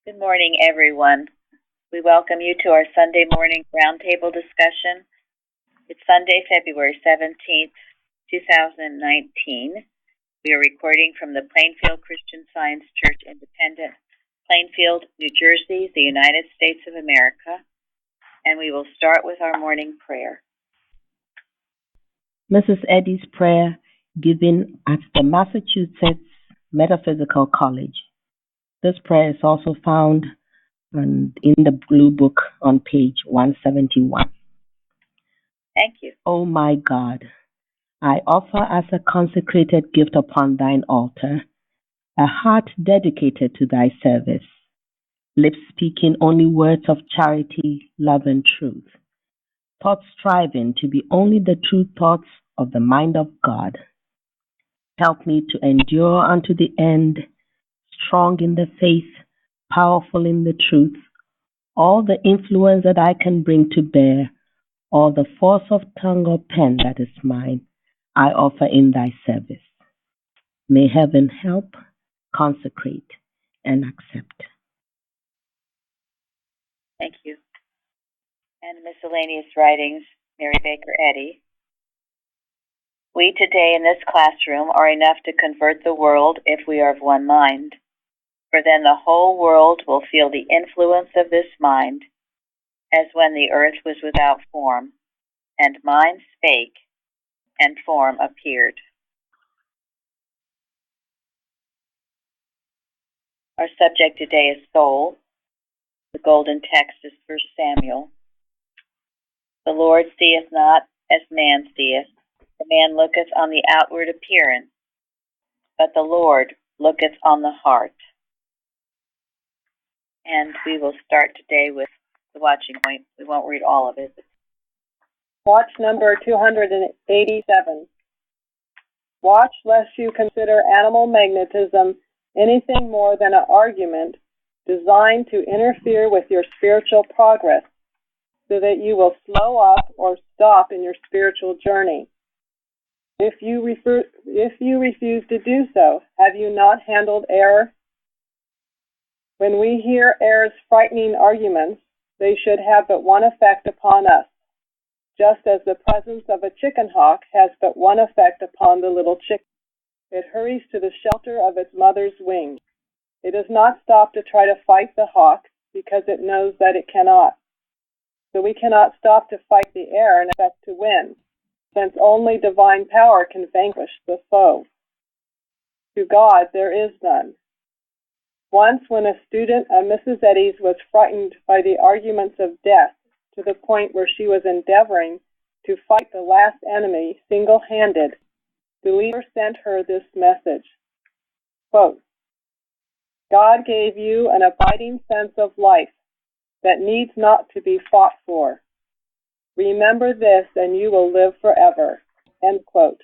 Good morning, everyone. We welcome you to our Sunday morning roundtable discussion. It's Sunday, February 17th, 2019. We are recording from the Plainfield Christian Science Church Independent, Plainfield, New Jersey, the United States of America, and we will start with our morning prayer. Mrs. Eddy's prayer given at the Massachusetts Metaphysical College. This prayer is also found in the Blue Book on page 171. Thank you. O my God, I offer as a consecrated gift upon thine altar a heart dedicated to thy service, lips speaking only words of charity, love, and truth, thoughts striving to be only the true thoughts of the mind of God. Help me to endure unto the end, strong in the faith, powerful in the truth, all the influence that I can bring to bear, all the force of tongue or pen that is mine, I offer in thy service. May heaven help, consecrate, and accept. Thank you. And miscellaneous writings, Mary Baker Eddy. We today in this classroom are enough to convert the world if we are of one mind. For then the whole world will feel the influence of this mind, as when the earth was without form, and mind spake, and form appeared. Our subject today is soul. The golden text is 1 Samuel. The Lord seeth not as man seeth. The man looketh on the outward appearance, but the Lord looketh on the heart. And we will start today with the watching point. We won't read all of it. Watch number 287. Watch lest you consider animal magnetism anything more than an argument designed to interfere with your spiritual progress, so that you will slow up or stop in your spiritual journey. If you refuse to do so, have you not handled error? When we hear error's frightening arguments, they should have but one effect upon us, just as the presence of a chicken hawk has but one effect upon the little chicken. It hurries to the shelter of its mother's wing. It does not stop to try to fight the hawk because it knows that it cannot. So we cannot stop to fight the air and expect to win, since only divine power can vanquish the foe. To God there is none. Once when a student of Mrs. Eddy's was frightened by the arguments of death to the point where she was endeavoring to fight the last enemy single-handed, the leader sent her this message, quote, God gave you an abiding sense of life that needs not to be fought for. Remember this and you will live forever, end quote.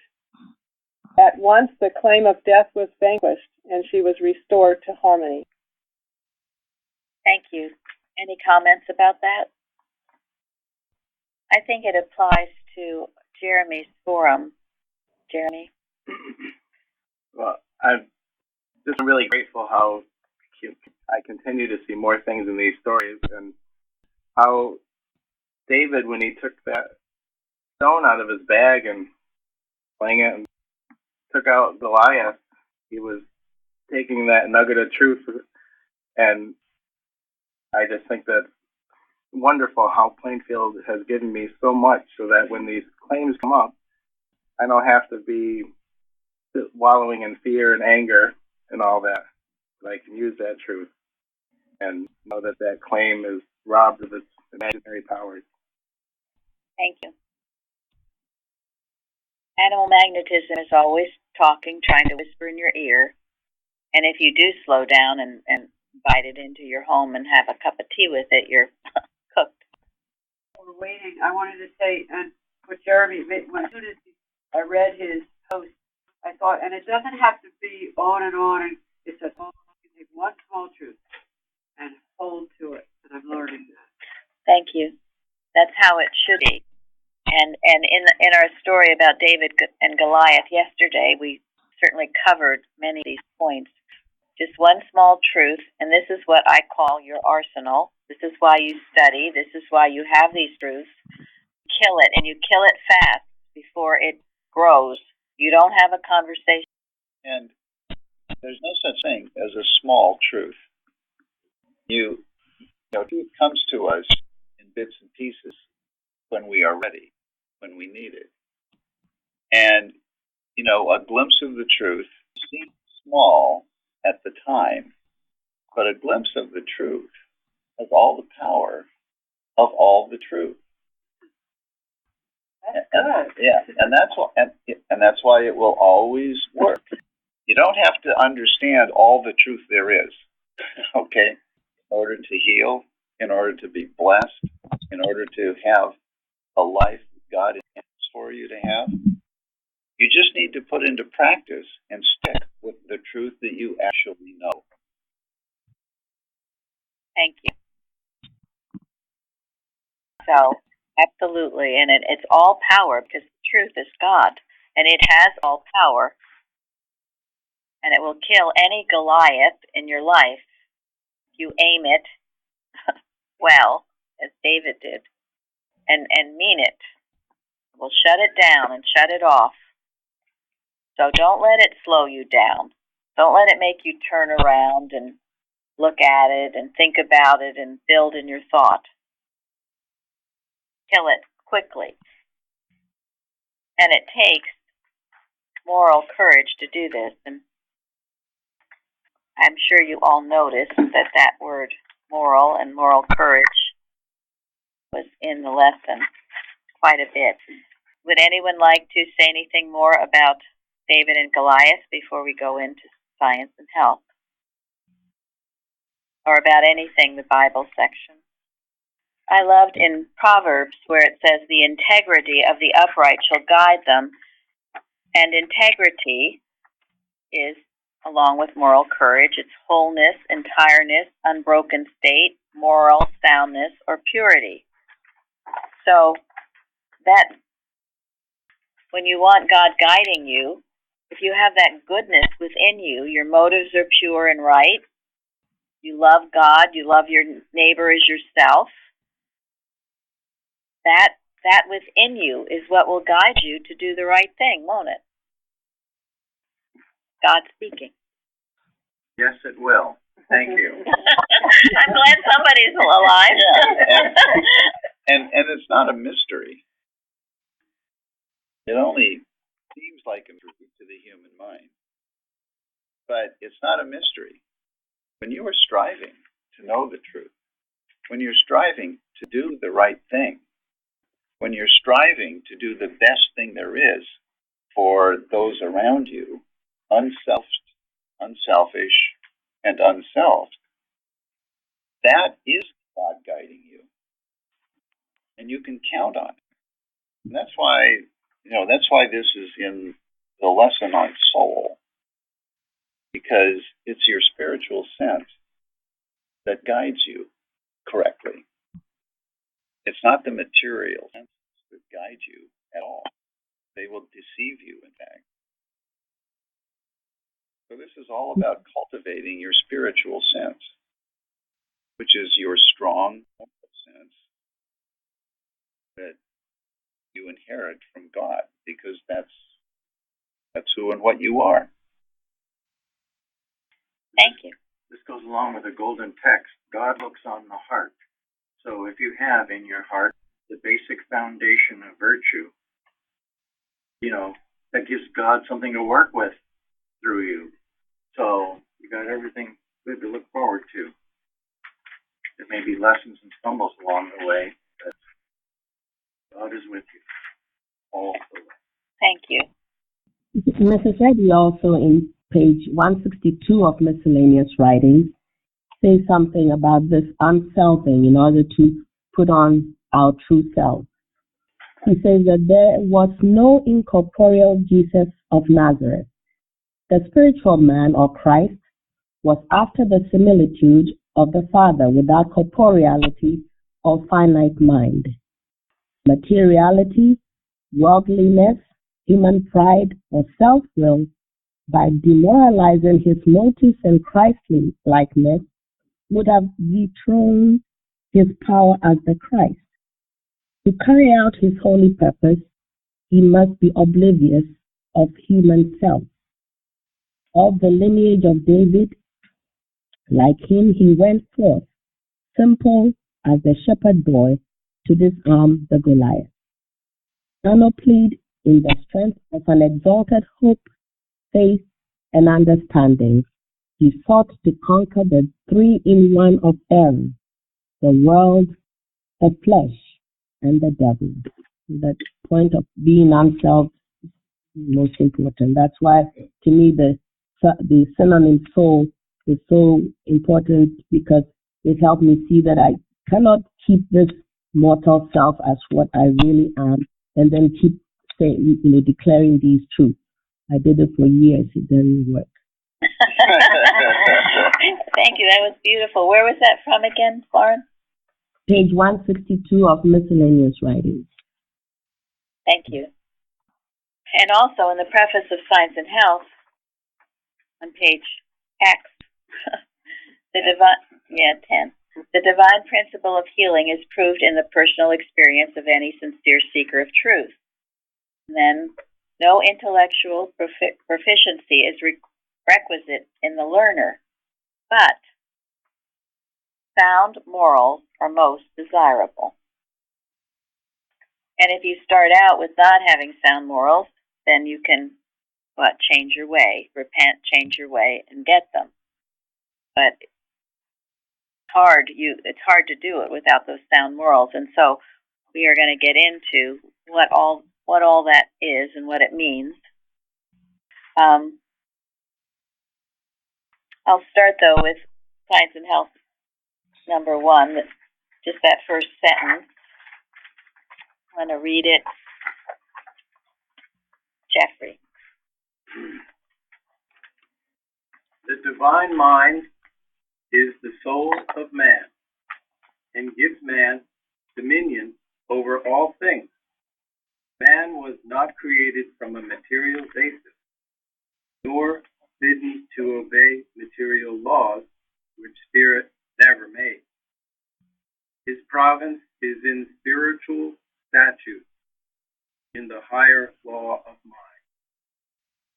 At once the claim of death was vanquished and she was restored to harmony. Thank you. Any comments about that? I think it applies to Jeremy's forum. Jeremy? Well, I'm just really grateful how I continue to see more things in these stories, and how David, when he took that stone out of his bag and playing it and took out Goliath, he was taking that nugget of truth, and I just think that's wonderful how Plainfield has given me so much so that when these claims come up, I don't have to be wallowing in fear and anger and all that. But I can use that truth and know that that claim is robbed of its imaginary powers. Thank you. Animal magnetism is always talking, trying to whisper in your ear. And if you do slow down and invite it into your home and have a cup of tea with it, you're cooked. We're waiting. I wanted to say, and for Jeremy, as soon as I read his post, I thought, and it doesn't have to be on and on, and it's a small, you can take one small truth and hold to it, and I'm learning that. Thank you. That's how it should be. And in our story about David and Goliath yesterday, we certainly covered many of these points. Just one small truth, and this is what I call your arsenal. This is why you study. This is why you have these truths. Kill it, and you kill it fast before it grows. You don't have a conversation. And there's no such thing as a small truth. You know, truth comes to us in bits and pieces when we are ready, when we need it. And, you know, a glimpse of the truth seems small at the time, but a glimpse of the truth has all the power of all the truth. That's good. Yeah, and that's why it will always work. You don't have to understand all the truth there is, okay, in order to heal, in order to be blessed, in order to have a life God intends for you to have. You just need to put into practice and stick with the truth that you actually know. Thank you. So, absolutely, and it's all power because the truth is God, and it has all power, and it will kill any Goliath in your life if you aim it well, as David did, and mean it. It will shut it down and shut it off. So don't let it slow you down. Don't let it make you turn around and look at it and think about it and build in your thought. Kill it quickly. And it takes moral courage to do this. And I'm sure you all noticed that word moral and moral courage was in the lesson quite a bit. Would anyone like to say anything more about David and Goliath before we go into science and health? Or about anything, the Bible section? I loved in Proverbs where it says, the integrity of the upright shall guide them. And integrity is, along with moral courage, it's wholeness, entireness, unbroken state, moral soundness, or purity. So that when you want God guiding you, if you have that goodness within you, your motives are pure and right, you love God, you love your neighbor as yourself, that within you is what will guide you to do the right thing, won't it? God speaking. Yes, it will. Thank you. I'm glad somebody's alive. Yeah, and it's not a mystery. It only seems like a mystery to the human mind. But it's not a mystery. When you are striving to know the truth, when you're striving to do the right thing, when you're striving to do the best thing there is for those around you, unselfish, and unselfed, that is God guiding you. And you can count on it. And that's why this is in the lesson on soul, because it's your spiritual sense that guides you correctly. It's not the material senses that guide you at all. They will deceive you, in fact. So this is all about cultivating your spiritual sense, which is your strong sense that you inherit from God, because that's who and what you are. Thank you. This goes along with the golden text. God looks on the heart. So if you have in your heart the basic foundation of virtue, that gives God something to work with through you. So you got everything good to look forward to. There may be lessons and stumbles along the way, but God is with you all the way. Thank you. Mrs. Eddy also in page 162 of miscellaneous writings says something about this unselfing in order to put on our true self. He says that there was no incorporeal Jesus of Nazareth. The spiritual man, or Christ, was after the similitude of the Father, without corporeality or finite mind. Materiality, worldliness, human pride, or self-will by demoralizing his motives and Christ-likeness, would have dethroned his power as the Christ. To carry out his holy purpose, he must be oblivious of human self. Of the lineage of David, like him, he went forth, simple as a shepherd boy, to disarm the Goliath. Unopplied in the strength of an exalted hope, faith, and understanding, he sought to conquer the three-in-one of Aaron, the world, the flesh, and the devil. The point of being unself is most important. That's why, to me, the synonym soul is so important, because it helped me see that I cannot keep this mortal self as what I really am, and then keep saying, declaring these truths. I did it for years. It didn't work. Thank you. That was beautiful. Where was that from again, Florence? Page 162 of Miscellaneous Writings. Thank you. And also in the preface of Science and Health, on page X, the divine 10. The divine principle of healing is proved in the personal experience of any sincere seeker of truth. And then, no intellectual proficiency is requisite in the learner, but sound morals are most desirable. And if you start out with not having sound morals, then you can, change your way, repent, change your way, and get them. But it's hard to do it without those sound morals. And so we are going to get into what all that is and what it means. I'll start though with Science and Health number 1, just that first sentence. I'm going to read it. Jeffrey. The divine mind is the soul of man and gives man dominion over all things. Man was not created from a material basis, nor bidden to obey material laws, which spirit never made. His province is in spiritual statutes, in the higher law of mind.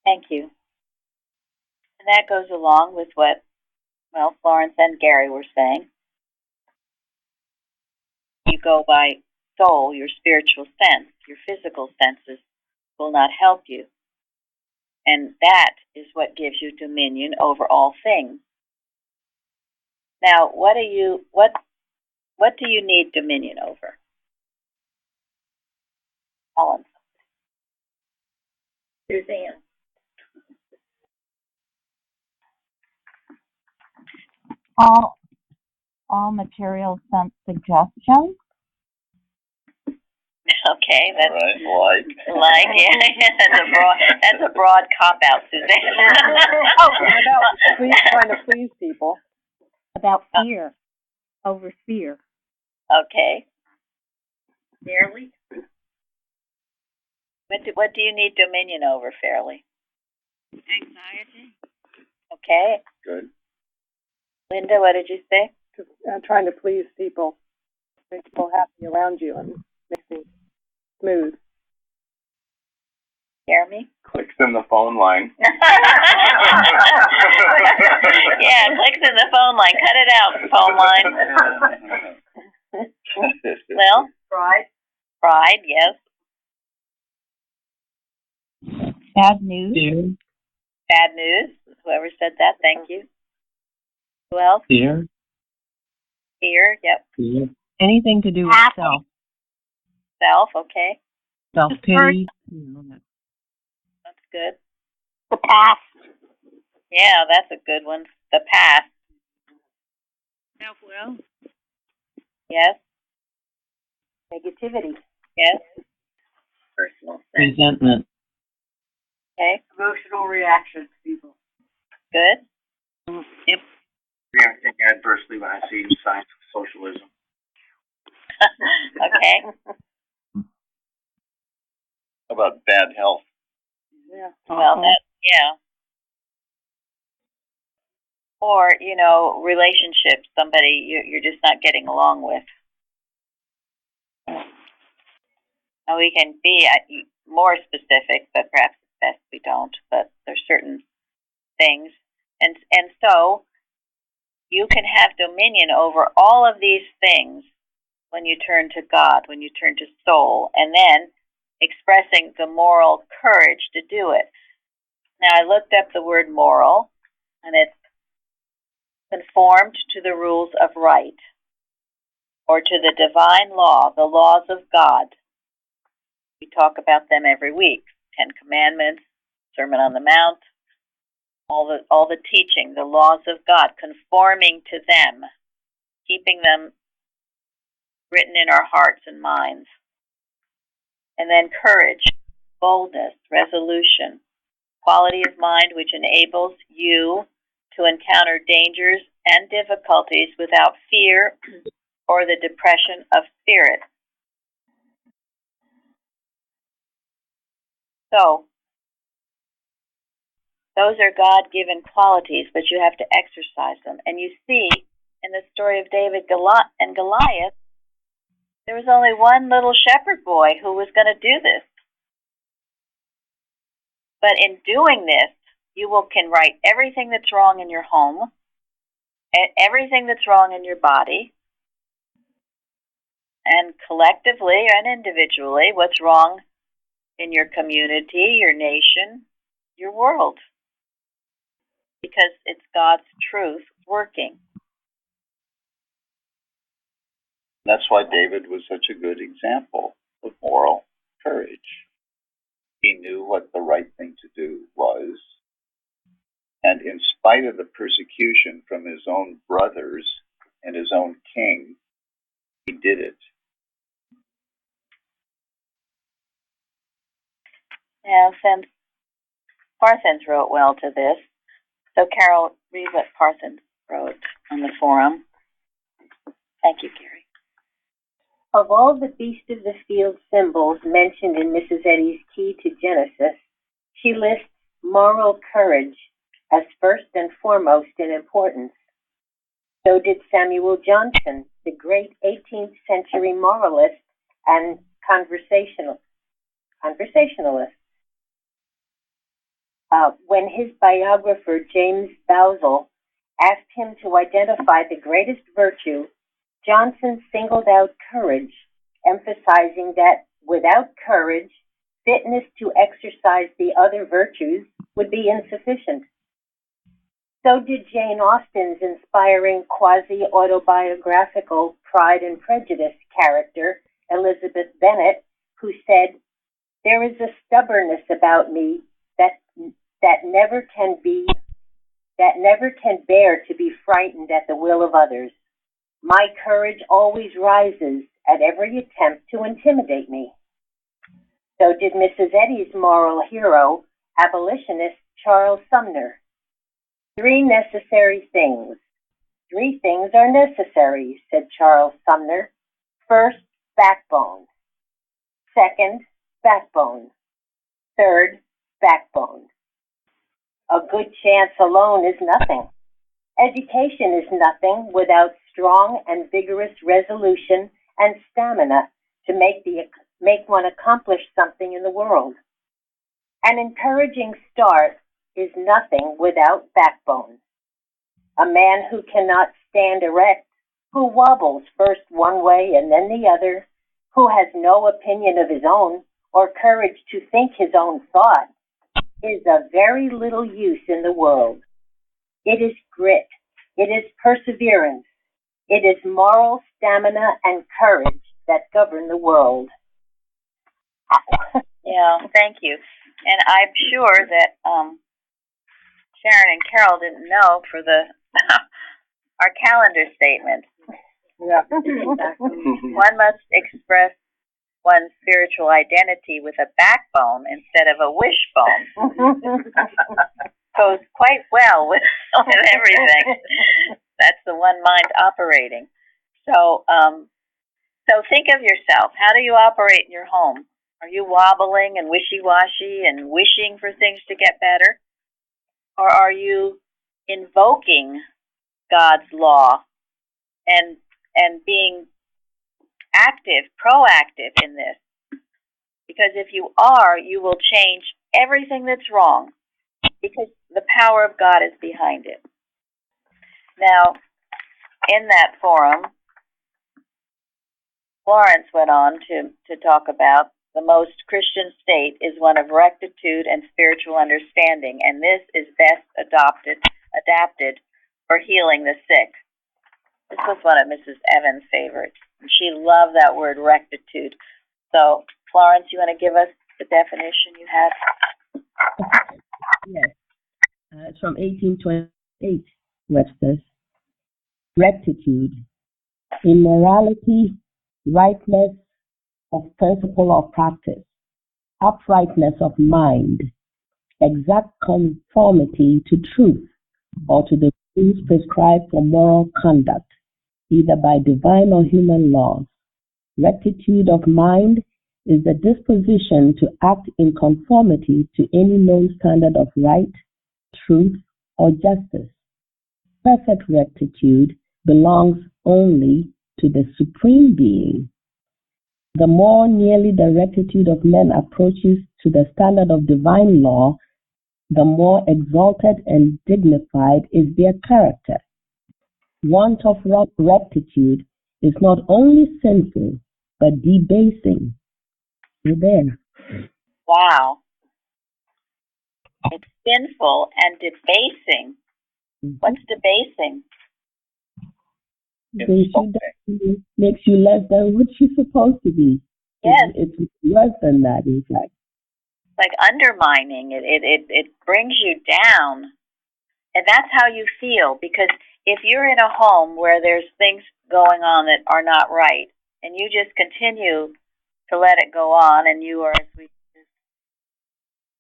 Thank you. And that goes along with what, Florence and Gary were saying. You go by soul, your spiritual sense. Your physical senses will not help you. And that is what gives you dominion over all things. Now, what do you need dominion over? Helen. Suzanne. All material sense suggestions. Okay, that's right, that's a broad cop out, Suzanne. About trying to please people. About fear, over fear. Okay. Fairly. What do you need dominion over, Fairly? Anxiety. Okay. Good. Linda, what did you say? Trying to please people, make people happy around you, and make things smooth. Jeremy? Clicks in the phone line. Yeah, clicks in the phone line. Cut it out, phone line. Well? Pride, yes. Bad news. Fear. Bad news. Whoever said that, thank you. Who else? Fear. Fear, yep. Fear. Anything to do with self. Self, okay. Self-pity. That's good. The past. Yeah, that's a good one. The past. Self-will. Yes. Negativity. Yes. Personal sense. Resentment. Okay. Emotional reactions, people. Good. Yep. Reacting adversely when I see signs of socialism. Okay. How about bad health? Yeah. Well, or, relationships, somebody you're just not getting along with. Now we can be more specific, but perhaps it's best we don't. But there's certain things, and so you can have dominion over all of these things when you turn to God, when you turn to soul, and then expressing the moral courage to do it. Now I looked up the word moral, and it's conformed to the rules of right, or to the divine law, the laws of God. We talk about them every week. 10 Commandments, Sermon on the Mount, all the teaching, the laws of God, conforming to them, keeping them written in our hearts and minds. And then courage, boldness, resolution, quality of mind which enables you to encounter dangers and difficulties without fear or the depression of spirit. So, those are God-given qualities, but you have to exercise them. And you see, in the story of David and Goliath, there was only one little shepherd boy who was going to do this. But in doing this, you can right everything that's wrong in your home, everything that's wrong in your body, and collectively and individually, what's wrong in your community, your nation, your world. Because it's God's truth working. That's why David was such a good example of moral courage. He knew what the right thing to do was, and in spite of the persecution from his own brothers and his own king, he did it. Now, since Parthens wrote well to this, so Carol, read what Parthens wrote on the forum. Thank you, Gary. Of all the beast of the field symbols mentioned in Mrs. Eddy's Key to Genesis, she lists moral courage as first and foremost in importance. So did Samuel Johnson, the great 18th century moralist and conversationalist. When his biographer, James Bowsell, asked him to identify the greatest virtue, Johnson singled out courage, emphasizing that without courage, fitness to exercise the other virtues would be insufficient. So did Jane Austen's inspiring quasi-autobiographical Pride and Prejudice character, Elizabeth Bennet, who said, "There is a stubbornness about me that never can bear to be frightened at the will of others. My courage always rises at every attempt to intimidate me." So did Mrs. Eddy's moral hero, abolitionist Charles Sumner. Three things are necessary, said Charles Sumner. First, backbone. Second, backbone. Third, backbone. A good chance alone is nothing. Education is nothing without strong and vigorous resolution and stamina to make one accomplish something in the world. An encouraging start is nothing without backbone. A man who cannot stand erect, who wobbles first one way and then the other, who has no opinion of his own or courage to think his own thought, is of very little use in the world. It is grit, it is perseverance, it is moral stamina and courage that govern the world. Yeah, thank you. And I'm sure that Sharon and Carol didn't know for our calendar statement. Yeah. One must express one's spiritual identity with a backbone instead of a wishbone. Goes quite well with everything. That's the one mind operating. So think of yourself. How do you operate in your home? Are you wobbling and wishy-washy and wishing for things to get better? Or are you invoking God's law and being active, proactive in this. Because if you are, you will change everything that's wrong because the power of God is behind it. Now, in that forum, Florence went on to talk about the most Christian state is one of rectitude and spiritual understanding, and this is best adapted for healing the sick. This was one of Mrs. Evans' favorites. She loved that word rectitude. So, Florence, you want to give us the definition you had? Yes. It's from 1828, Webster's. Rectitude, immorality, rightness of principle or practice, uprightness of mind, exact conformity to truth or to the rules prescribed for moral conduct, either by divine or human laws. Rectitude of mind is the disposition to act in conformity to any known standard of right, truth, or justice. Perfect rectitude belongs only to the Supreme Being. The more nearly the rectitude of men approaches to the standard of divine law, the more exalted and dignified is their character. Want of rectitude is not only sinful, but debasing. You're there. Wow. It's sinful and debasing. What's debasing? Makes you less than what you're supposed to be. Yes. It's less than that, in fact. Like undermining. It brings you down. And that's how you feel, because if you're in a home where there's things going on that are not right, and you just continue to let it go on, and you are,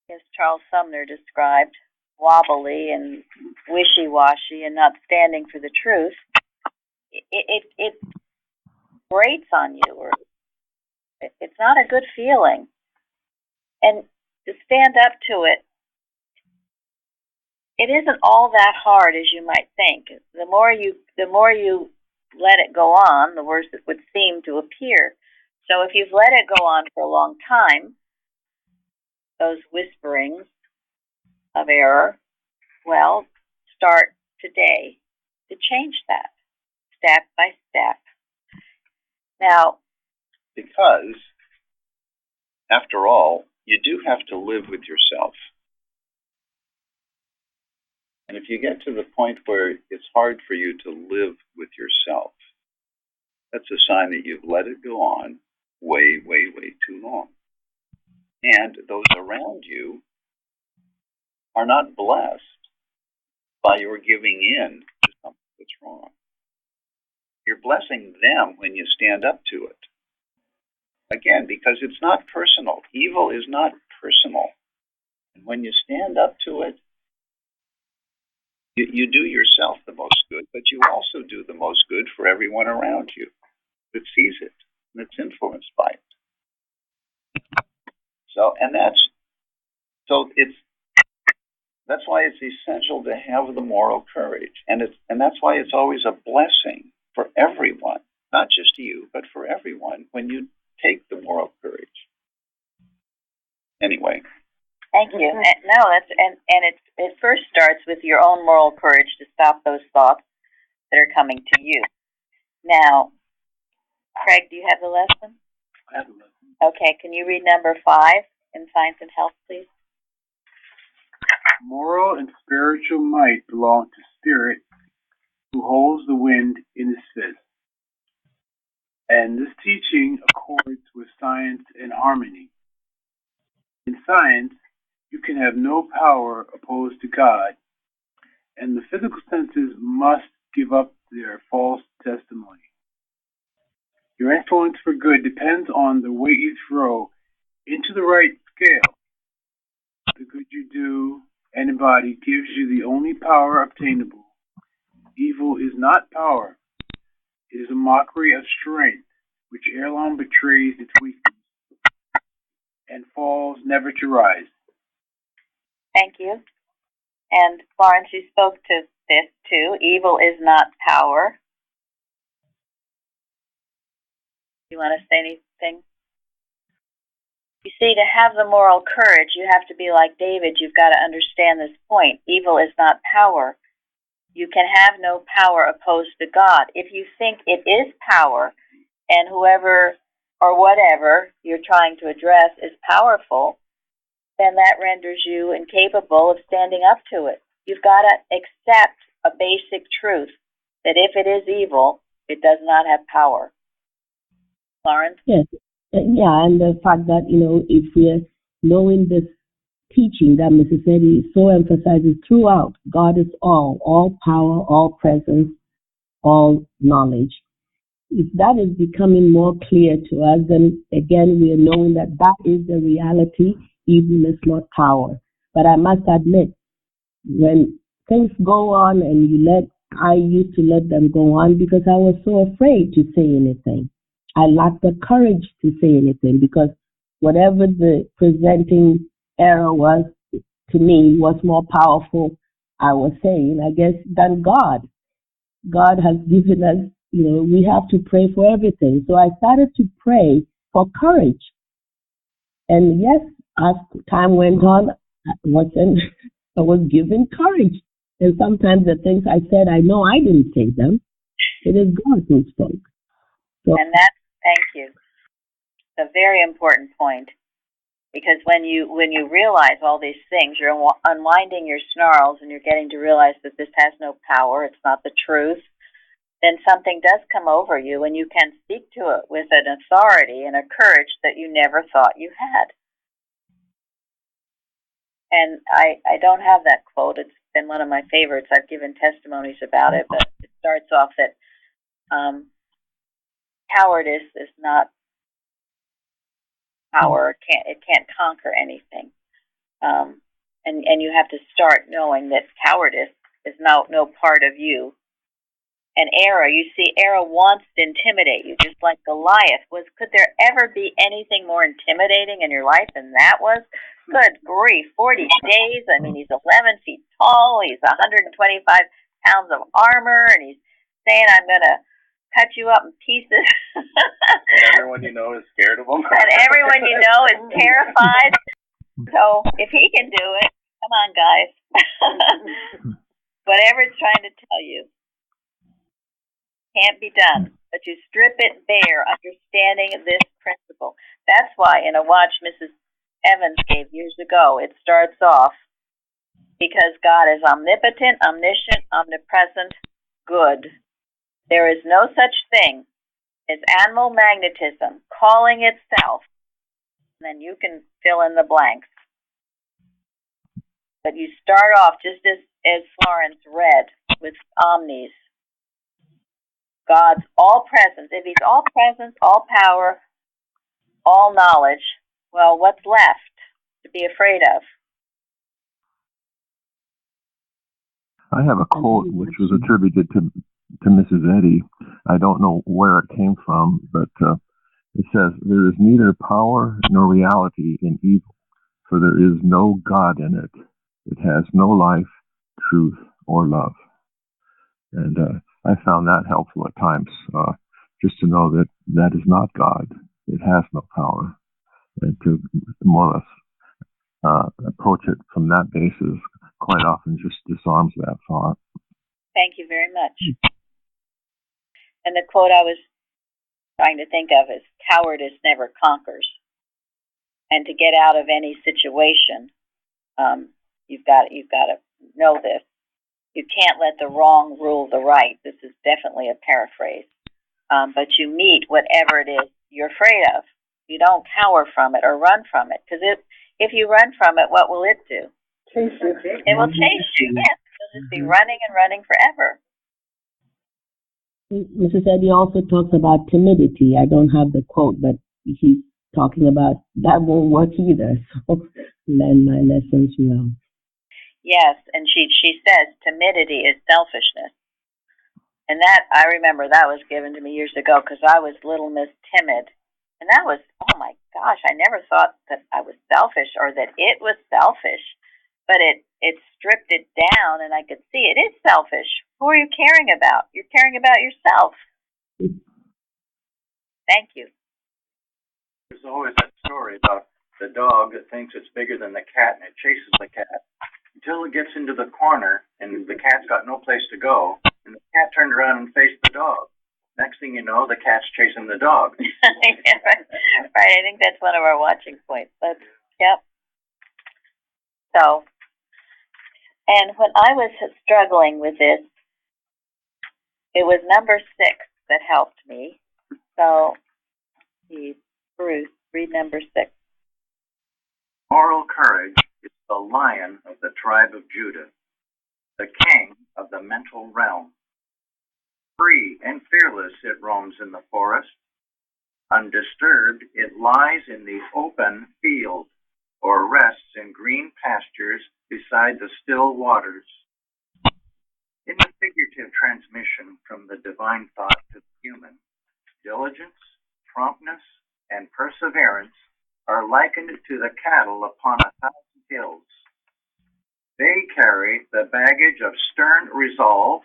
as Charles Sumner described, wobbly and wishy-washy and not standing for the truth, it grates on you, or it's not a good feeling. And to stand up to it, it isn't all that hard as you might think. The more you let it go on, the worse it would seem to appear. So if you've let it go on for a long time, those whisperings of error, well, start today to change that, step by step. Now, because, after all, you do have to live with yourself. And if you get to the point where it's hard for you to live with yourself, that's a sign that you've let it go on way, way, way too long. And those around you are not blessed by your giving in to something that's wrong. You're blessing them when you stand up to it. Again, because it's not personal. Evil is not personal. And when you stand up to it, you do yourself the most good, but you also do the most good for everyone around you that sees it and that's influenced by it. That's why it's essential to have the moral courage, and that's why it's always a blessing for everyone, not just you, but for everyone when you take the moral courage. Anyway. Thank you. It first starts with your own moral courage to stop those thoughts that are coming to you. Now, Craig, do you have the lesson? I have the lesson. Okay, can you read number 5 in Science and Health, please? Moral and spiritual might belong to Spirit, who holds the wind in his fist. And this teaching accords with science and harmony. In science, you can have no power opposed to God, and the physical senses must give up their false testimony. Your influence for good depends on the weight you throw into the right scale. The good you do and embody gives you the only power obtainable. Evil is not power. It is a mockery of strength, which ere long betrays its weakness and falls never to rise. Thank you. And Florence, you spoke to this too. Evil is not power. You want to say anything? You see, to have the moral courage, you have to be like David. You've got to understand this point. Evil is not power. You can have no power opposed to God. If you think it is power, and whoever or whatever you're trying to address is powerful, then that renders you incapable of standing up to it. You've got to accept a basic truth that if it is evil, it does not have power. Lawrence? Yes. Yeah, and the fact that, if we're knowing this teaching that Mrs. Eddy so emphasizes throughout, God is all power, all presence, all knowledge. If that is becoming more clear to us, then again we are knowing that that is the reality. Evil is not power. But I must admit, when things go on and I used to let them go on because I was so afraid to say anything. I lacked the courage to say anything because whatever the presenting error was to me was more powerful, I was saying, I guess, than God. God has given us, we have to pray for everything. So I started to pray for courage. And yes, as time went on, I was given courage. And sometimes the things I said, I know I didn't say them. It is God who spoke. So, And thank you. It's a very important point. Because when you realize all these things, you're unwinding your snarls and you're getting to realize that this has no power, it's not the truth, then something does come over you and you can speak to it with an authority and a courage that you never thought you had. And I don't have that quote. It's been one of my favorites. I've given testimonies about it, but it starts off that cowardice is not power. It can't conquer anything. And you have to start knowing that cowardice is no part of you. And error, you see, error wants to intimidate you, just like Goliath was. Could there ever be anything more intimidating in your life than that was? Good grief, 40 days. I mean, he's 11 feet tall. He's 125 pounds of armor, and he's saying, I'm going to cut you up in pieces. And everyone you know is scared of him. And everyone you know is terrified. So if he can do it, come on, guys. Whatever it's trying to tell you can't be done, but you strip it bare, understanding this principle. That's why in a watch Mrs. Evans gave years ago, it starts off, because God is omnipotent, omniscient, omnipresent, good. There is no such thing as animal magnetism calling itself, and then you can fill in the blanks. But you start off just as Florence read with omnis. God's all presence. If he's all presence, all power, all knowledge, well, what's left to be afraid of? I have a quote which was attributed to Mrs. Eddy. I don't know where it came from, but it says, "There is neither power nor reality in evil, for there is no God in it. It has no life, truth, or love." And I found that helpful at times, just to know that that is not God. It has no power. And to more or less approach it from that basis quite often just disarms that thought. Thank you very much. And the quote I was trying to think of is, cowardice never conquers. And to get out of any situation, you've got to know this. You can't let the wrong rule the right. This is definitely a paraphrase. But you meet whatever it is you're afraid of. You don't cower from it or run from it. Because if you run from it, what will it do? Chase you. It will chase you, yes. You'll just be running and running forever. Mrs. Eddy also talks about timidity. I don't have the quote, but he's talking about that won't work either. So learn my lessons well. Yes, and she says timidity is selfishness. And that, I remember that was given to me years ago because I was Little Miss Timid. And that was, oh my gosh, I never thought that I was selfish or that it was selfish. but it stripped it down, and I could see it is selfish. Who are you caring about? You're caring about yourself. Thank you. There's always that story about the dog that thinks it's bigger than the cat and it chases the cat until it gets into the corner and the cat's got no place to go and the cat turned around and faced the dog. Next thing you know, the cat's chasing the dog. Yeah, right. I think that's one of our watching points. But yep. So, and when I was struggling with this, it was number 6 that helped me. So, Bruce, read number 6. Moral courage is the lion of the tribe of Judah, the king of the mental realm. Free and fearless it roams in the forest. Undisturbed it lies in the open field or rests in green pastures beside the still waters. In the figurative transmission from the divine thought to the human, diligence, promptness, and perseverance are likened to the cattle upon 1,000 hills. They carry the baggage of stern resolve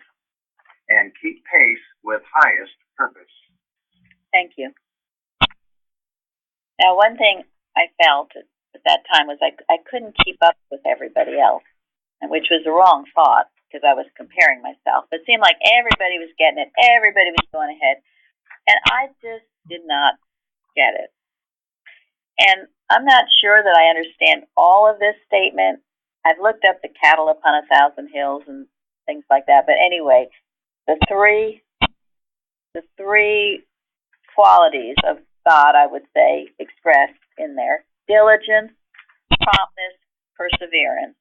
and keep pace with highest purpose. Thank you. Now, one thing I felt at that time was I couldn't keep up with everybody else, which was the wrong thought because I was comparing myself. It seemed like everybody was getting it, everybody was going ahead, and I just did not get it. And I'm not sure that I understand all of this statement. I've looked up the cattle upon 1,000 hills and things like that. But anyway, the three qualities of God, I would say, expressed in there: diligence, promptness, perseverance.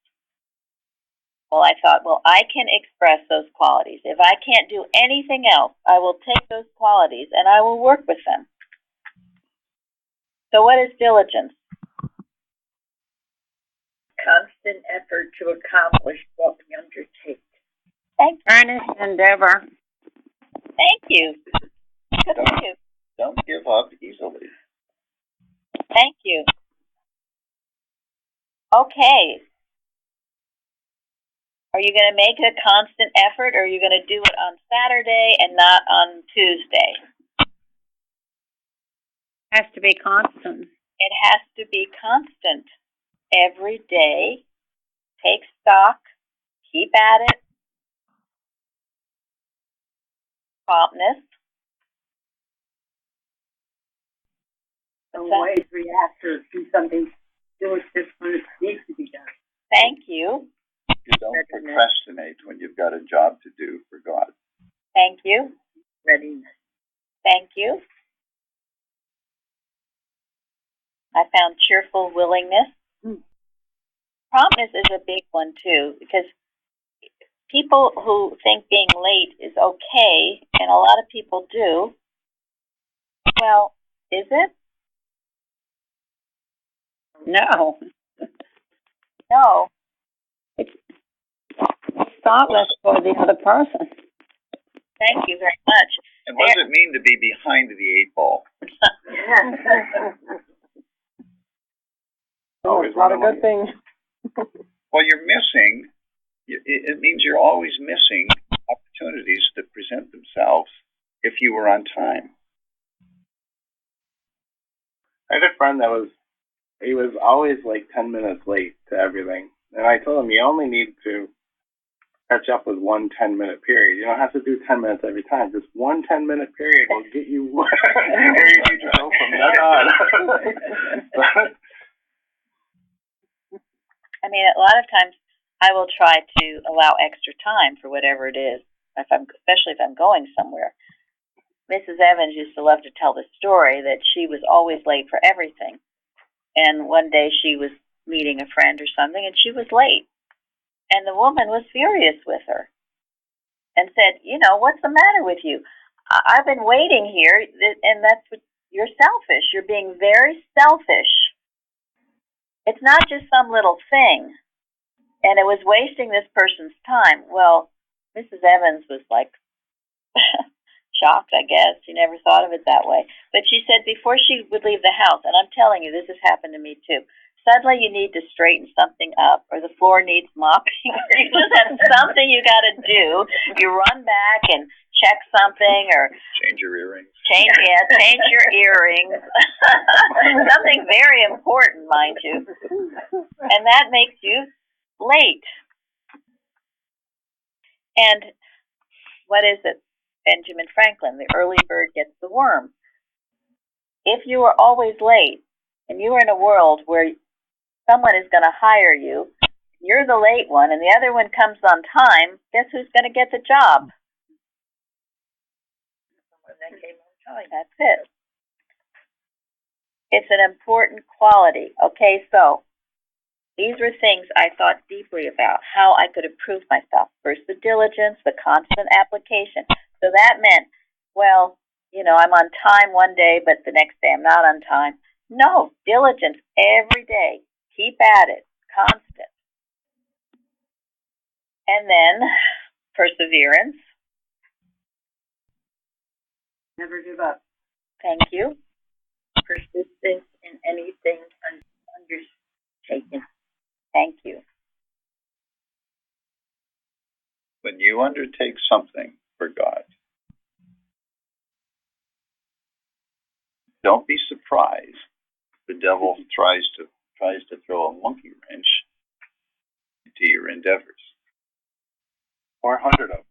Well, I thought, well, I can express those qualities. If I can't do anything else, I will take those qualities and I will work with them. So what is diligence? Constant effort to accomplish what we undertake. Thank you. Earnest endeavor. Thank you. Good for you. Don't give up easily. Thank you. Okay. Are you going to make it a constant effort, or are you going to do it on Saturday and not on Tuesday? Has to be constant. It has to be constant. Every day, take stock, keep at it. Promptness. Always react to do something, do it just when it needs to be done. Thank you. You don't procrastinate when you've got a job to do for God. Thank you. Readiness. Thank you. I found cheerful willingness. Promptness is a big one, too, because people who think being late is okay, and a lot of people do. Well, is it? No. No. It's thoughtless for the other person. Thank you very much. And what does it mean to be behind the 8 ball? Always not a good thing. Well, you're missing. It means you're always missing opportunities to present themselves if you were on time. I had a friend he was always like 10 minutes late to everything. And I told him, you only need to catch up with one 10-minute period. You don't have to do 10 minutes every time. Just one 10-minute period will get you where you need to go from then on. I mean, a lot of times I will try to allow extra time for whatever it is, especially if I'm going somewhere. Mrs. Evans used to love to tell the story that she was always late for everything. And one day she was meeting a friend or something, and she was late. And the woman was furious with her and said, what's the matter with you? I've been waiting here, and that's what you're selfish. You're being very selfish. It's not just some little thing. And it was wasting this person's time. Well, Mrs. Evans was like shocked, I guess. She never thought of it that way. But she said before she would leave the house, and I'm telling you, this has happened to me too. suddenly you need to straighten something up, or the floor needs mopping, or you just have something you got to do. You run back and check something, or change your earrings. Change your earrings. Something very important, mind you, and that makes you late. And what is it? Benjamin Franklin, the early bird gets the worm. If you are always late, and you are in a world where someone is going to hire you, you're the late one, and the other one comes on time, guess who's going to get the job? That came on time. That's it. It's an important quality. Okay, so these were things I thought deeply about, how I could improve myself. First, the diligence, the constant application. So that meant, well, I'm on time one day, but the next day I'm not on time. No, diligence every day. Keep at it, constant. And then perseverance. Never give up. Thank you. Persistence in anything undertaken. Thank you. When you undertake something for God, don't be surprised the devil tries to throw a monkey wrench into your endeavors. Or 100 of them.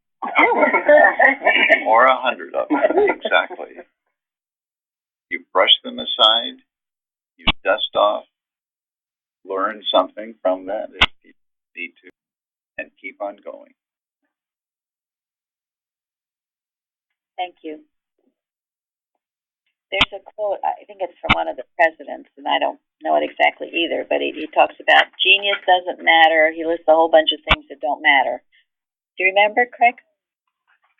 Or 100 of them, exactly. You brush them aside, you dust off, learn something from that if you need to, and keep on going. Thank you. There's a quote, I think it's from one of the presidents, and I don't know it exactly either, but he talks about genius doesn't matter. He lists a whole bunch of things that don't matter. Do you remember, Craig?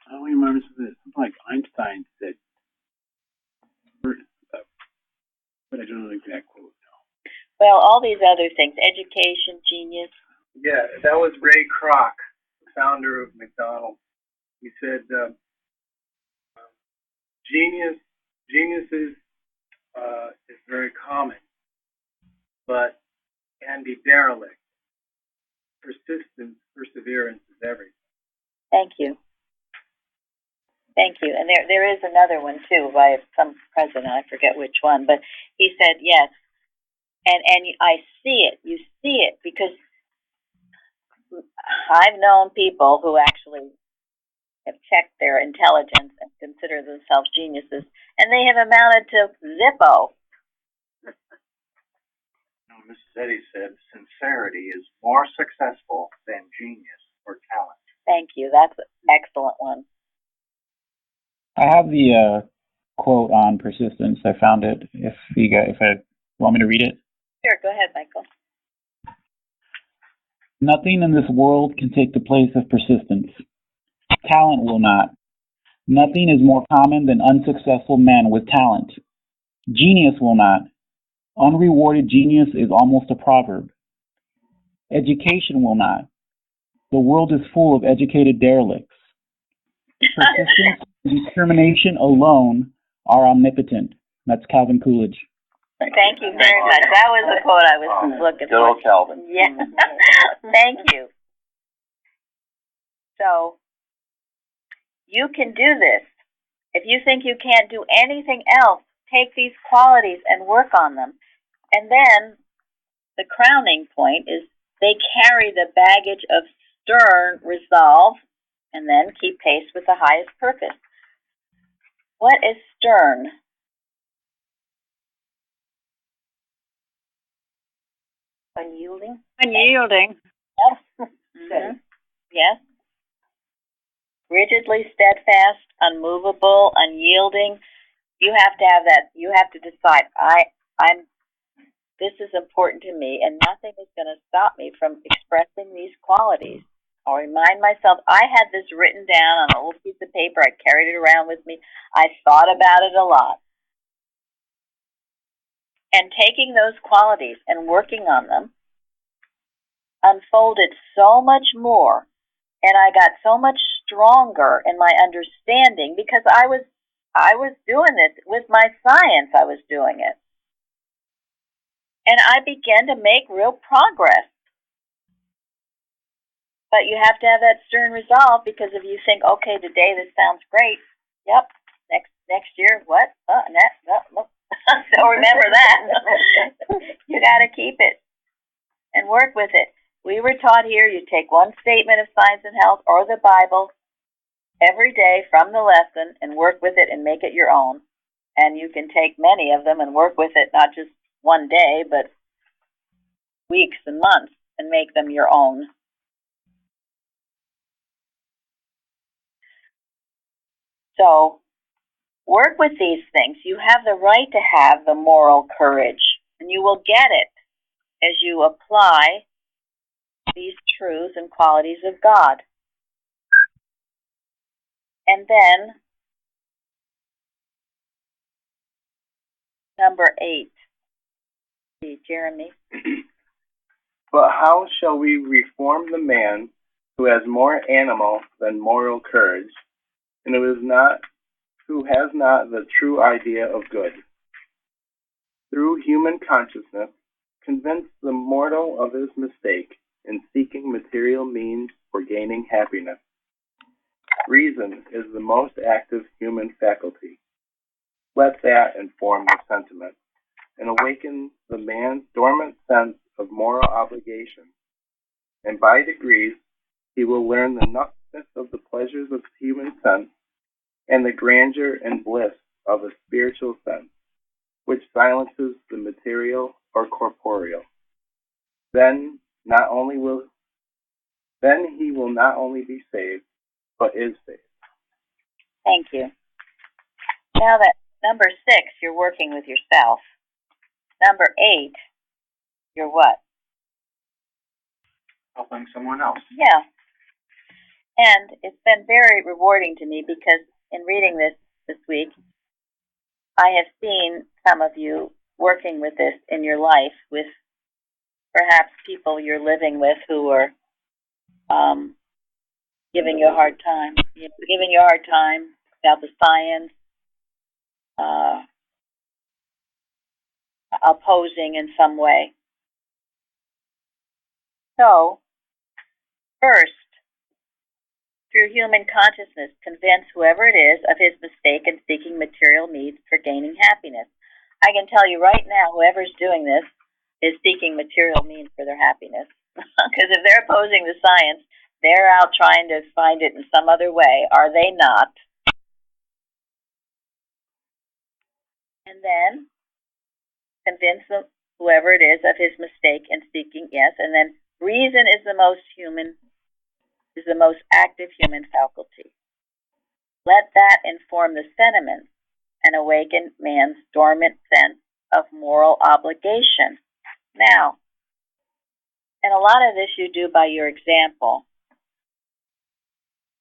I don't remember something like Einstein said, but I don't know the exact quote now. Well, all these other things, education, genius. Yeah, that was Ray Kroc, founder of McDonald's. He said, geniuses is very common, but can be derelict. Persistence, perseverance is everything. Thank you. Thank you. And there is another one too by some president, I forget which one, but he said yes. And I see it. You see it because I've known people who actually have checked their intelligence and consider themselves geniuses, and they have amounted to Zippo. Mrs. Eddy said, sincerity is more successful than genius or talent. Thank you. That's an excellent one. I have the quote on persistence. I found it. If I want me to read it. Sure, go ahead, Michael. Nothing in this world can take the place of persistence. Talent will not. Nothing is more common than unsuccessful men with talent. Genius will not. Unrewarded genius is almost a proverb. Education will not. The world is full of educated derelicts. Persistence and determination alone are omnipotent. That's Calvin Coolidge. Thank you very much. That was the quote I was looking for. Good old Calvin. Yeah. Thank you. So, you can do this. If you think you can't do anything else, take these qualities and work on them. And then, the crowning point is they carry the baggage of stern resolve and then keep pace with the highest purpose. What is stern? Unyielding? Unyielding. Yep. Mm-hmm. Yes. Rigidly steadfast, unmovable, unyielding. You have to have that. You have to decide. This is important to me, and nothing is going to stop me from expressing these qualities. I'll remind myself. I had this written down on a little piece of paper. I carried it around with me. I thought about it a lot. And taking those qualities and working on them unfolded so much more, and I got so much stronger in my understanding because I was doing this with my science. I was doing it. And I began to make real progress. But you have to have that stern resolve, because if you think, okay, today this sounds great, yep, next year, what? So remember that. You got to keep it and work with it. We were taught here you take one statement of science and health or the Bible every day from the lesson and work with it and make it your own. And you can take many of them and work with it, not just one day, but weeks and months, and make them your own. So work with these things. You have the right to have the moral courage, and you will get it as you apply these truths and qualities of God. And then, number 8. Jeremy. But how shall we reform the man who has more animal than moral courage, and who has not the true idea of good? Through human consciousness, convince the mortal of his mistake in seeking material means for gaining happiness. Reason is the most active human faculty. Let that inform the sentiment, and awaken the man's dormant sense of moral obligation. And by degrees, he will learn the nothingness of the pleasures of human sense and the grandeur and bliss of a spiritual sense, which silences the material or corporeal. Then he will not only be saved, but is saved. Thank you. Now that number 6, you're working with yourself. Number 8, you're what? Helping someone else. Yeah. And it's been very rewarding to me, because in reading this week, I have seen some of you working with this in your life, with perhaps people you're living with who are giving you a hard time. Giving you a hard time about the science, opposing in some way. So, first, through human consciousness, convince whoever it is of his mistake in seeking material needs for gaining happiness. I can tell you right now, whoever's doing this is seeking material means for their happiness. Because if they're opposing the science, they're out trying to find it in some other way, are they not? And then convince them, whoever it is, of his mistake in seeking, yes, and then reason is the most active human faculty. Let that inform the sentiments and awaken man's dormant sense of moral obligation. Now, and a lot of this you do by your example.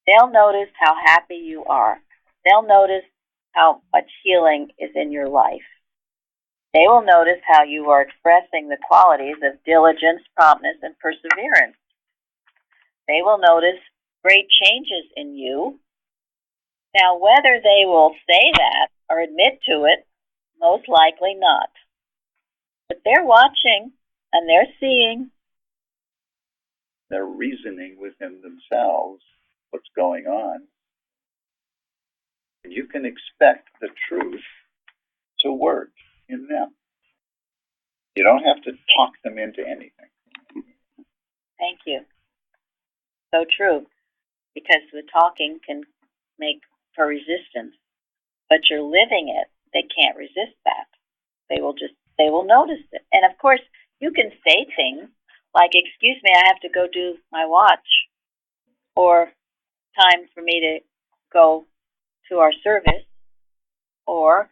They'll notice how happy you are. They'll notice how much healing is in your life. They will notice how you are expressing the qualities of diligence, promptness, and perseverance. They will notice great changes in you. Now, whether they will say that or admit to it, most likely not. But they're watching and they're seeing. They're reasoning within themselves what's going on. And you can expect the truth to work in them. You don't have to talk them into anything. Thank you. So true. Because the talking can make for resistance. But you're living it. They can't resist that. They will notice it. And of course, you can say things like, excuse me, I have to go do my watch. Or time for me to go to our service. Or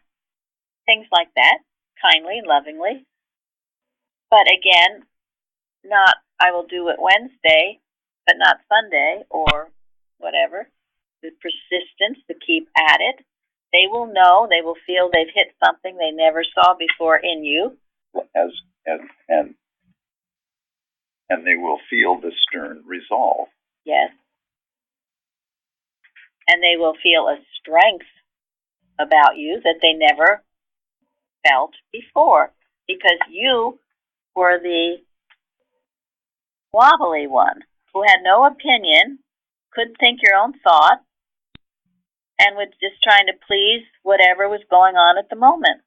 things like that, kindly and lovingly. But again, not, I will do it Wednesday, but not Sunday, or whatever. The persistence to keep at it. They will know, they will feel they've hit something they never saw before in you. And they will feel the stern resolve. Yes. And they will feel a strength about you that they never felt before, because you were the wobbly one, who had no opinion, couldn't think your own thought, and was just trying to please whatever was going on at the moment.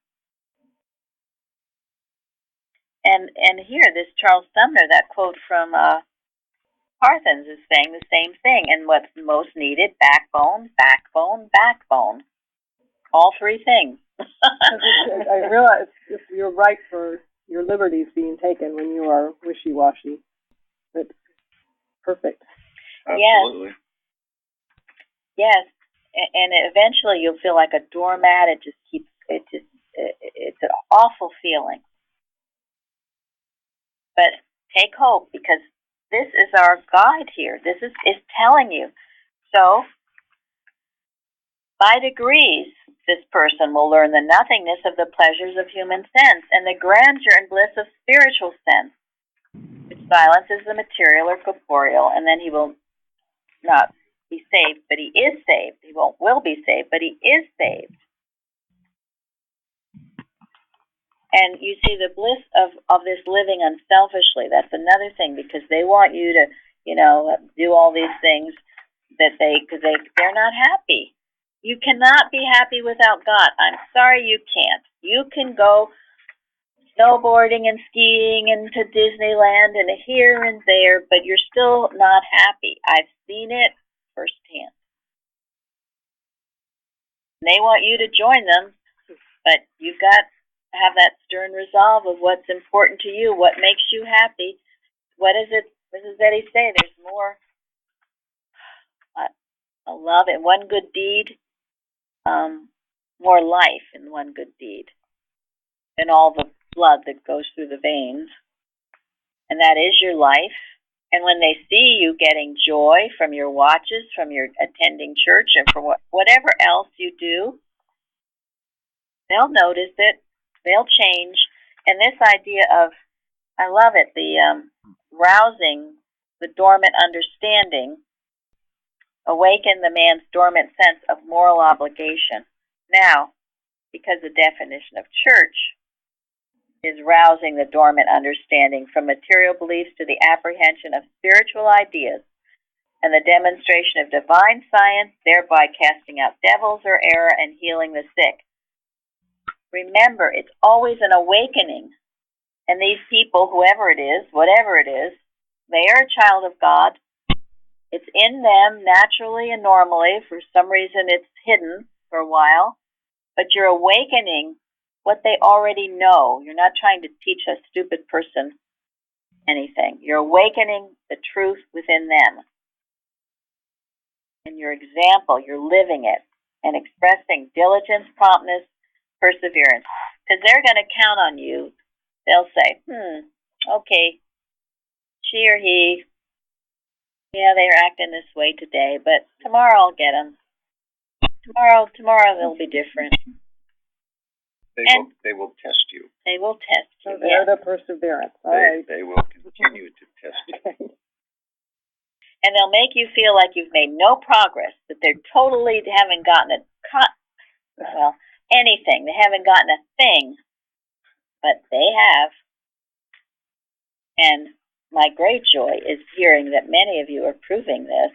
And here, this Charles Sumner, that quote from Parthens, is saying the same thing. And what's most needed? Backbone, backbone, backbone. All three things. I realize you're right for your liberties being taken when you are wishy-washy. It's perfect. Absolutely. Yes. And eventually you'll feel like a doormat. It's an awful feeling. But take hope, because this is our guide here. This is telling you. So, by degrees, this person will learn the nothingness of the pleasures of human sense and the grandeur and bliss of spiritual sense, which silences the material or corporeal, and then he will not be saved, but he is saved. He will be saved, but he is saved. And you see the bliss of this living unselfishly. That's another thing, because they want you to, do all these things because they're not happy. You cannot be happy without God. I'm sorry, you can't. You can go snowboarding and skiing and to Disneyland and here and there, but you're still not happy. I've seen it firsthand. They want you to join them, but you've got to have that stern resolve of what's important to you, what makes you happy. What is it, Mrs. Eddy say? There's more love in one good deed, more life in one good deed than all the blood that goes through the veins. And that is your life. And when they see you getting joy from your watches, from your attending church, and from whatever else you do, they'll notice it. They'll change. And this idea of, I love it, the rousing the dormant understanding, awaken the man's dormant sense of moral obligation. Now, because the definition of church is rousing the dormant understanding from material beliefs to the apprehension of spiritual ideas and the demonstration of divine science, thereby casting out devils or error and healing the sick. Remember, it's always an awakening. And these people, whoever it is, whatever it is, they are a child of God. It's in them naturally and normally. For some reason, it's hidden for a while. But you're awakening what they already know. You're not trying to teach a stupid person anything. You're awakening the truth within them. And your example, you're living it and expressing diligence, promptness, perseverance. Because they're going to count on you. They'll say, okay, she or he, yeah, they're acting this way today, but tomorrow I'll get them. Tomorrow they'll be different. They will test you. They will test you. So they're the perseverance. They will continue to test you. And they'll make you feel like you've made no progress, that they're totally haven't gotten anything. They haven't gotten a thing, but they have. And my great joy is hearing that many of you are proving this.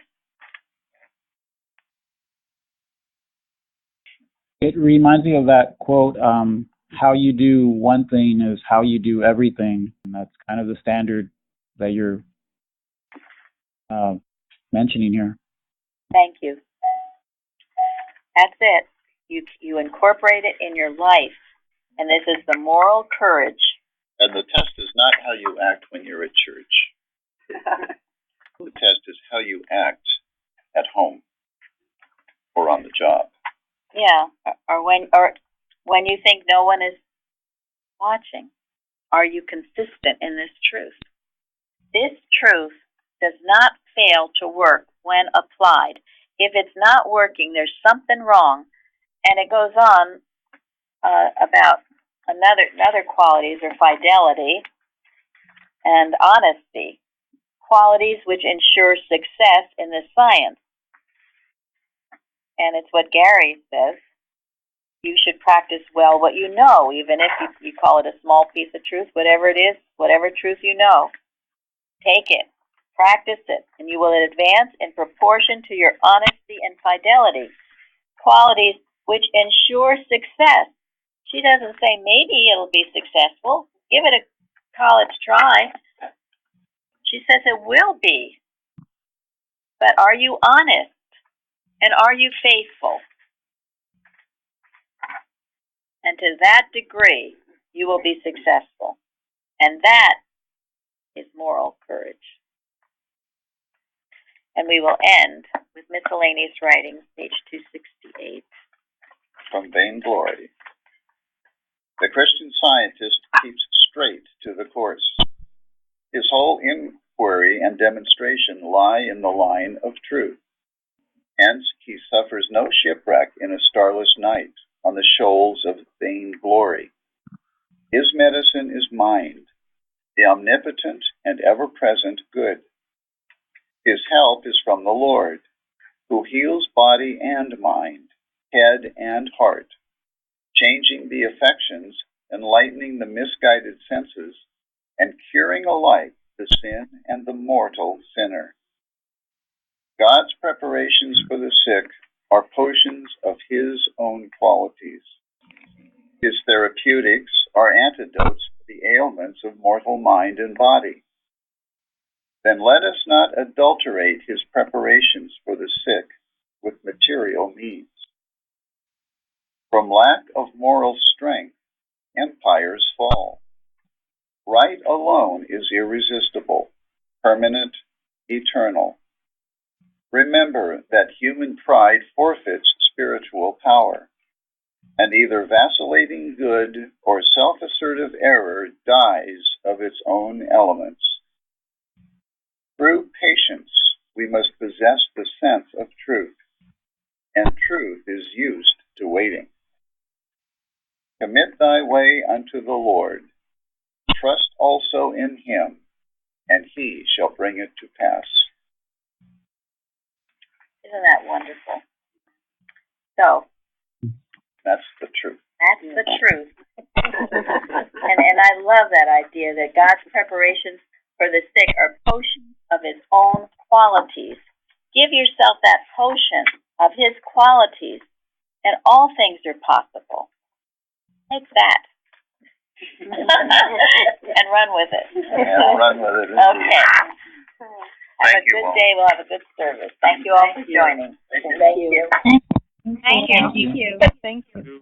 It reminds me of that quote, how you do one thing is how you do everything. And that's kind of the standard that you're mentioning here. Thank you. That's it. You incorporate it in your life. And this is the moral courage. And the test is not how you act when you're at church. The test is how you act at home or on the job. Yeah, or when you think no one is watching. Are you consistent in this truth? This truth does not fail to work when applied. If it's not working, there's something wrong. And it goes on about another qualities are fidelity and honesty, qualities which ensure success in this science. And it's what Gary says. you should practice well what you know, even if you call it a small piece of truth, whatever it is, whatever truth you know. Take it, practice it, and you will advance in proportion to your honesty and fidelity, qualities which ensure success. She doesn't say maybe it'll be successful. Give it a college try. She says it will be. But are you honest? And are you faithful? And to that degree, you will be successful. And that is moral courage. And we will end with miscellaneous writings, page 268. From Vainglory. The Christian Scientist keeps straight to the course. His whole inquiry and demonstration lie in the line of truth. Hence, he suffers no shipwreck in a starless night on the shoals of vainglory. His medicine is mind, the omnipotent and ever-present good. His help is from the Lord, who heals body and mind, head and heart, changing the affections, enlightening the misguided senses, and curing alike the sin and the mortal sinner. God's preparations for the sick are potions of His own qualities. His therapeutics are antidotes for the ailments of mortal mind and body. Then let us not adulterate His preparations for the sick with material means. From lack of moral strength, empires fall. Right alone is irresistible, permanent, eternal. Remember that human pride forfeits spiritual power, and either vacillating good or self-assertive error dies of its own elements. Through patience, we must possess the sense of truth, and truth is used to waiting. Commit thy way unto the Lord. Trust also in Him, and He shall bring it to pass. Isn't that wonderful? So, that's the truth. That's the truth. and I love that idea that God's preparations for the sick are potions of His own qualities. Give yourself that potion of His qualities, and all things are possible. Take that. And run with it. Yeah, run with it. Okay. Have a good day. We'll have a good service. Thank you all for joining. Thank you. Thank you. Thank you.